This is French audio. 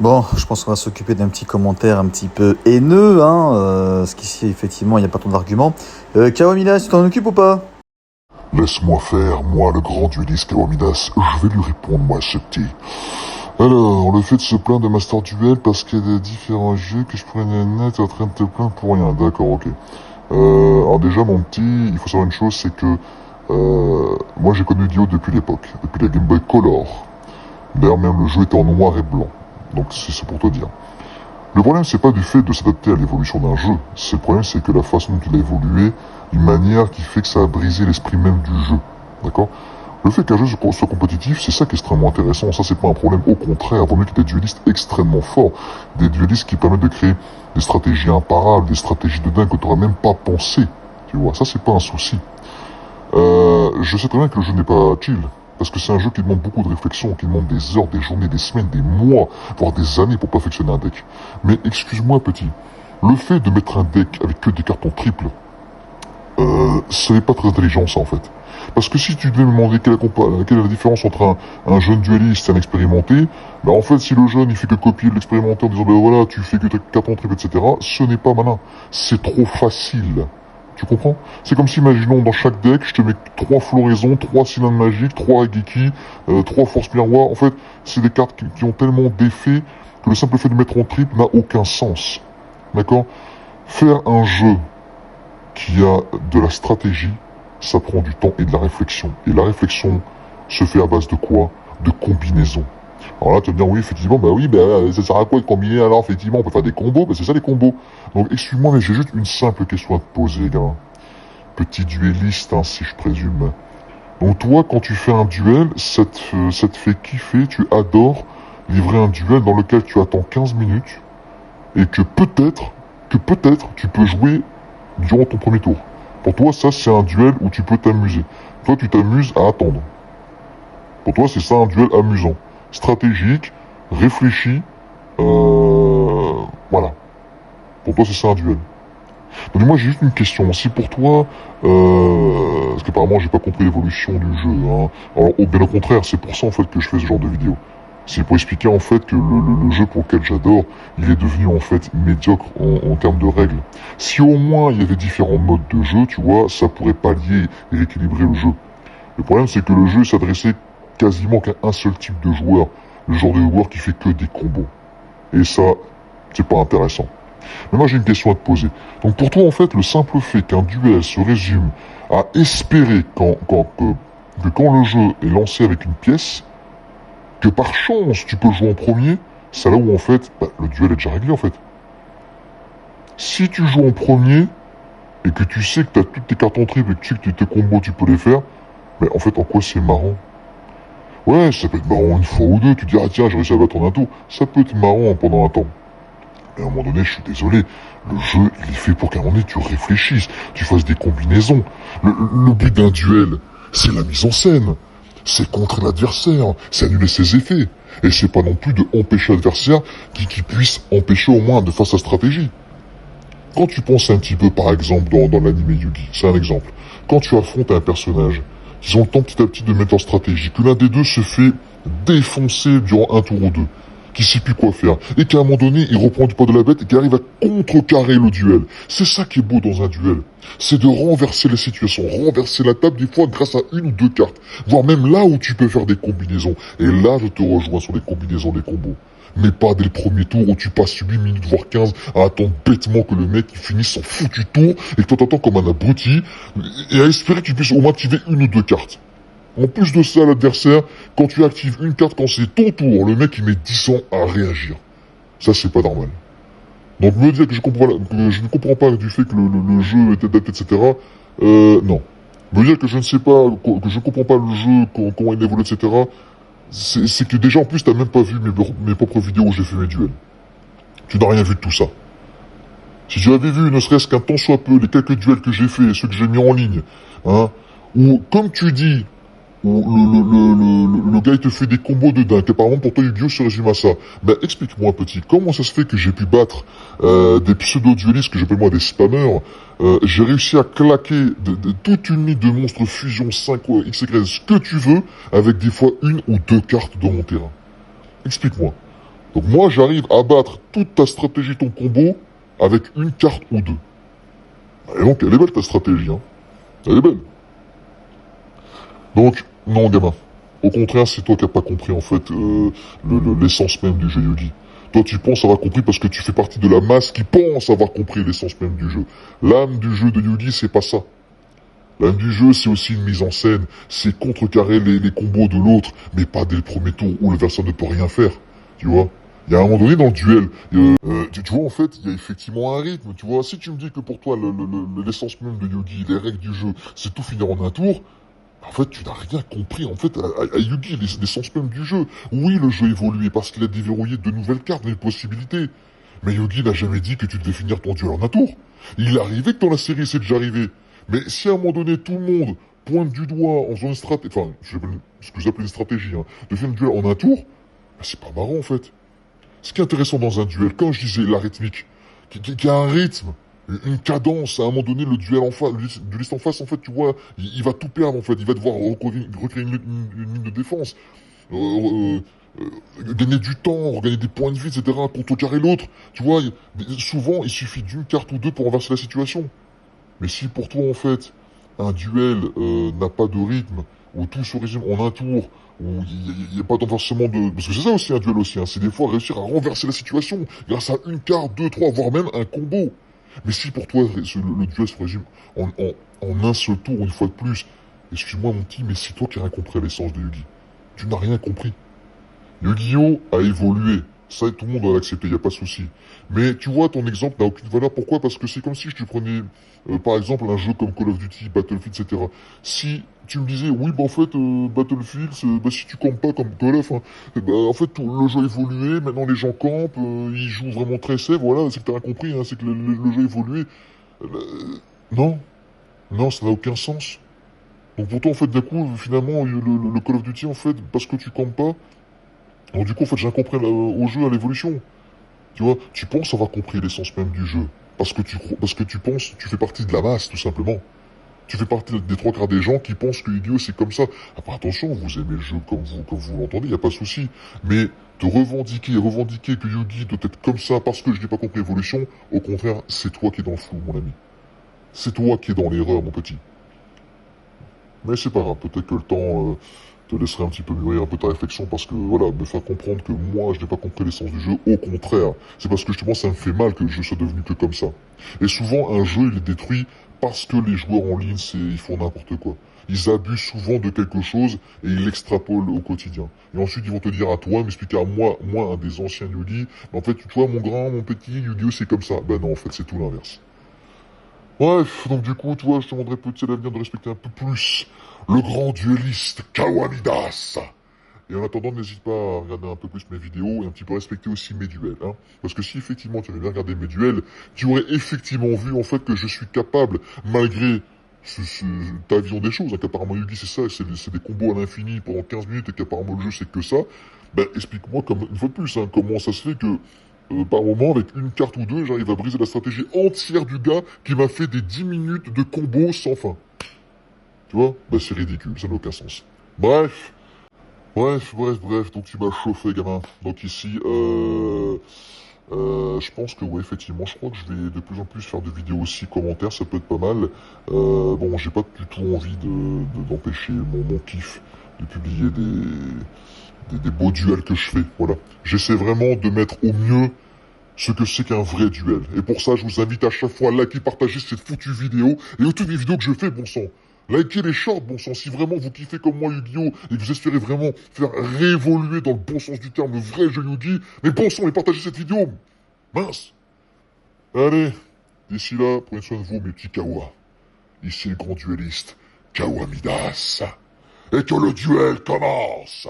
Bon, je pense qu'on va s'occuper d'un petit commentaire un petit peu haineux, hein, parce qu'ici, effectivement, il n'y a pas tant d'arguments. Kawamina, tu t'en occupes ou pas? Laisse-moi faire, moi, le grand dueliste Kawamidas, je vais lui répondre, moi, ce petit. Alors, le fait de se plaindre de Master Duel parce qu'il y a des différents jeux que je prenais net en train de te plaindre pour rien. D'accord, ok. Alors déjà, mon petit, il faut savoir une chose, c'est que moi, j'ai connu Dio depuis l'époque, depuis la Game Boy Color. D'ailleurs, même le jeu était en noir et blanc. Donc, c'est pour te dire. Le problème, c'est pas du fait de s'adapter à l'évolution d'un jeu. Le problème, c'est que la façon dont il a évolué, une manière qui fait que ça a brisé l'esprit même du jeu. D'accord? Le fait qu'un jeu soit compétitif, c'est ça qui est extrêmement intéressant. Ça, c'est pas un problème. Au contraire, il vaut mieux qu'il y ait des duellistes extrêmement forts. Des duellistes qui permettent de créer des stratégies imparables, des stratégies de dingue que tu n'aurais même pas pensé. Tu vois, ça, c'est pas un souci. Je sais très bien que le jeu n'est pas chill. Parce que c'est un jeu qui demande beaucoup de réflexion, qui demande des heures, des journées, des semaines, des mois, voire des années pour perfectionner un deck. Mais excuse-moi petit, le fait de mettre un deck avec que des cartons triples, ce n'est pas très intelligent ça en fait. Parce que si tu devais me demander quelle est la différence entre un jeune dueliste et un expérimenté, bah en fait si le jeune il fait que copier l'expérimenté en disant ben voilà tu fais que cartons triples etc, ce n'est pas malin, c'est trop facile. Tu comprends? C'est comme si, imaginons, dans chaque deck, je te mets 3 floraisons, 3 cylindres magiques, 3 Ageki, 3 forces miroirs. En fait, c'est des cartes qui ont tellement d'effets que le simple fait de mettre en triple n'a aucun sens. D'accord? Faire un jeu qui a de la stratégie, ça prend du temps et de la réflexion. Et la réflexion se fait à base de quoi? De combinaisons. Alors là, tu vas me dire, oui, effectivement, bah oui, ça sert à quoi de combiner alors? Effectivement, on peut faire des combos, c'est ça les combos. Donc, excuse-moi, mais j'ai juste une simple question à te poser, gars. Petit duelliste, hein, si je présume. Donc toi, quand tu fais un duel, ça te fait kiffer, tu adores livrer un duel dans lequel tu attends 15 minutes et que peut-être, tu peux jouer durant ton premier tour. Pour toi, ça, c'est un duel où tu peux t'amuser. Toi, tu t'amuses à attendre. Pour toi, c'est ça un duel amusant. Stratégique, réfléchi, voilà. Pour toi, c'est ça un duel. Donc moi, j'ai juste une question. Si pour toi, parce qu'apparemment, j'ai pas compris l'évolution du jeu, hein. Alors, bien au contraire, c'est pour ça, en fait, que je fais ce genre de vidéo. C'est pour expliquer, en fait, que le jeu pour lequel j'adore, il est devenu, en fait, médiocre en termes de règles. Si au moins, il y avait différents modes de jeu, tu vois, ça pourrait pallier et rééquilibrer le jeu. Le problème, c'est que le jeu s'adressait quasiment qu'à un seul type de joueur. Le genre de joueur qui fait que des combos. Et ça, c'est pas intéressant. Mais moi j'ai une question à te poser. Donc pour toi en fait le simple fait qu'un duel se résume à espérer que quand le jeu est lancé avec une pièce, que par chance tu peux jouer en premier, c'est là où en fait le duel est déjà réglé en fait. Si tu joues en premier et que tu sais que tu as toutes tes cartes en triple et que tu sais que tes combos tu peux les faire, mais en fait en quoi c'est marrant? Ouais, ça peut être marrant une fois ou deux, tu te dis ah tiens j'ai réussi à battre en un tour, ça peut être marrant pendant un temps. Mais à un moment donné, je suis désolé, le jeu, il est fait pour qu'à un moment donné, tu réfléchisses, tu fasses des combinaisons. Le but d'un duel, c'est la mise en scène. C'est contrer l'adversaire, c'est annuler ses effets. Et c'est pas non plus de empêcher l'adversaire qui puisse empêcher au moins de faire sa stratégie. Quand tu penses un petit peu, par exemple, dans l'anime Yugi, c'est un exemple. Quand tu affrontes un personnage, ils ont le temps petit à petit de mettre leur stratégie, que l'un des deux se fait défoncer durant un tour ou deux, qui sait plus quoi faire, et qu'à un moment donné, il reprend du poids de la bête et qu'il arrive à contrecarrer le duel. C'est ça qui est beau dans un duel. C'est de renverser la situation, renverser la table des fois grâce à une ou deux cartes, voire même là où tu peux faire des combinaisons. Et là, je te rejoins sur les combinaisons, les combos. Mais pas dès le premier tour où tu passes 8 minutes voire 15 à attendre bêtement que le mec finisse son foutu tour et que toi t'attends comme un abruti et à espérer que tu puisses au moins activer une ou deux cartes. En plus de ça, l'adversaire, quand tu actives une carte quand c'est ton tour, le mec il met 10 ans à réagir. Ça c'est pas normal. Donc me dire que je ne comprends pas du fait que le jeu était daté, etc. Non. Me dire que je ne sais pas, que je ne comprends pas le jeu, comment il évolue, etc. C'est que déjà en plus t'as même pas vu mes propres vidéos où j'ai fait mes duels. Tu n'as rien vu de tout ça. Si tu avais vu ne serait-ce qu'un tant soit peu les quelques duels que j'ai fait, ceux que j'ai mis en ligne, hein, où comme tu dis, où le gars il te fait des combos de dingue, apparemment pour toi Yu-Gi-Oh se résume à ça. Ben explique-moi petit, comment ça se fait que j'ai pu battre des pseudo-duelistes que j'appelle moi des spammers, j'ai réussi à claquer toute une ligne de monstres fusion 5 XY, ce que tu veux, avec des fois une ou deux cartes dans mon terrain. Explique-moi. Donc moi, j'arrive à battre toute ta stratégie, ton combo, avec une carte ou deux. Et donc, elle est belle ta stratégie, hein. Elle est belle. Donc, non, gamin. Au contraire, c'est toi qui n'as pas compris, en fait, l'essence même du jeu Yugi. Toi, tu penses avoir compris parce que tu fais partie de la masse qui pense avoir compris l'essence même du jeu. L'âme du jeu de Yugi, c'est pas ça. L'âme du jeu, c'est aussi une mise en scène. C'est contrecarrer les combos de l'autre, mais pas dès le premier tour où l'adversaire ne peut rien faire. Tu vois? Il y a un moment donné dans le duel, tu vois, en fait, il y a effectivement un rythme. Tu vois, si tu me dis que pour toi, l'essence même de Yugi, les règles du jeu, c'est tout finir en un tour, en fait, tu n'as rien compris, en fait, à Yugi, l'essence même du jeu. Oui, le jeu évoluait parce qu'il a déverrouillé de nouvelles cartes, de possibilités. Mais Yugi n'a jamais dit que tu devais finir ton duel en un tour. Il est arrivé que dans la série, c'est déjà arrivé. Mais si à un moment donné, tout le monde pointe du doigt en faisant une stratégie, enfin, ce que j'appelle une stratégie, hein, de faire un duel en un tour, ben, c'est pas marrant, en fait. Ce qui est intéressant dans un duel, quand je disais la rythmique, qui a un rythme, une cadence, à un moment donné, le duel en face, de liste en face, en fait, tu vois, il va tout perdre, en fait. Il va devoir recréer une ligne de défense, gagner du temps, regagner des points de vie, etc., contrecarrer l'autre. Tu vois, souvent, il suffit d'une carte ou deux pour renverser la situation. Mais si pour toi, en fait, un duel n'a pas de rythme, où tout se résume en un tour, où il n'y a pas d'enversement de... Parce que c'est ça aussi un duel aussi, hein, c'est des fois réussir à renverser la situation grâce à une carte, deux, trois, voire même un combo. Mais si pour toi, le duel se résume en un seul tour, une fois de plus, excuse-moi mon petit, mais c'est toi qui n'as rien compris à l'essence de Yugi. Tu n'as rien compris. Yu-Gi-Oh a évolué. Ça, tout le monde doit l'accepter, il n'y a pas de souci. Mais tu vois, ton exemple n'a aucune valeur. Pourquoi? Parce que c'est comme si je te prenais, par exemple, un jeu comme Call of Duty, Battlefield, etc. Si tu me disais, oui, bah en fait, Battlefield, bah, si tu campes pas comme Call of, hein, bah, en fait, le jeu a évolué, maintenant les gens campent, ils jouent vraiment très safe, voilà, c'est que t'as rien compris, hein, c'est que le jeu a évolué. Euh, non, non, ça n'a aucun sens. Donc pour toi, en fait, d'un coup, finalement, le Call of Duty, en fait, parce que tu campes pas, donc du coup, en fait, j'ai rien compris au jeu, à l'évolution. Tu vois, tu penses avoir compris l'essence même du jeu. Parce que tu penses, tu fais partie de la masse, tout simplement. Tu fais partie des trois quarts des gens qui pensent que Yu-Gi-Oh c'est comme ça. Après, attention, vous aimez le jeu comme vous l'entendez, y a pas de souci. Mais te revendiquer que Yu-Gi doit être comme ça parce que je n'ai pas compris l'évolution, au contraire, c'est toi qui es dans le flou, mon ami. C'est toi qui es dans l'erreur, mon petit. Mais c'est pas grave, peut-être que le temps te laisserait un petit peu mûrir un peu ta réflexion parce que voilà, me faire comprendre que moi je n'ai pas compris l'essence du jeu, au contraire, c'est parce que justement ça me fait mal que le jeu soit devenu que comme ça. Et souvent un jeu il est détruit parce que les joueurs en ligne ils font n'importe quoi. Ils abusent souvent de quelque chose et ils l'extrapolent au quotidien. Et ensuite ils vont te dire à toi, m'expliquer à moi un des anciens Yugi, en fait tu vois mon grand, mon petit, Yu-Gi-Oh c'est comme ça. Ben non en fait c'est tout l'inverse. Bref, donc du coup, tu vois, je te demanderais peut-être à l'avenir de respecter un peu plus le grand dueliste Kawamidas. Et en attendant, n'hésite pas à regarder un peu plus mes vidéos et un petit peu respecter aussi mes duels. Hein. Parce que si effectivement tu avais bien regardé mes duels, tu aurais effectivement vu en fait que je suis capable, malgré ta vision des choses, hein, qu'apparemment Yugi c'est ça, c'est des combos à l'infini pendant 15 minutes et qu'apparemment le jeu c'est que ça, ben explique-moi comme une fois de plus, hein, comment ça se fait que par moment, avec une carte ou deux, j'arrive à briser la stratégie entière du gars qui m'a fait des 10 minutes de combo sans fin. Tu vois? Bah c'est ridicule, ça n'a aucun sens. Bref, bref, donc tu m'as chauffé, gamin. Donc ici, je pense que ouais, effectivement, je crois que je vais de plus en plus faire des vidéos aussi, commentaires, ça peut être pas mal. Bon, j'ai pas du tout envie d'empêcher mon kiff de publier des beaux duels que je fais, voilà. J'essaie vraiment de mettre au mieux ce que c'est qu'un vrai duel. Et pour ça, je vous invite à chaque fois à liker, partager cette foutue vidéo, et toutes les vidéos que je fais, bon sang. Likez les shorts, bon sang, si vraiment vous kiffez comme moi Yu-Gi-Oh! Et que vous espérez vraiment faire révoluer dans le bon sens du terme le vrai jeu Yu-Gi, mais bon sang, et partagez cette vidéo. Mince. Allez, d'ici là, prenez soin de vous, mes petits Kawa. Ici le grand dueliste, Kawamidas. Et que le duel commence.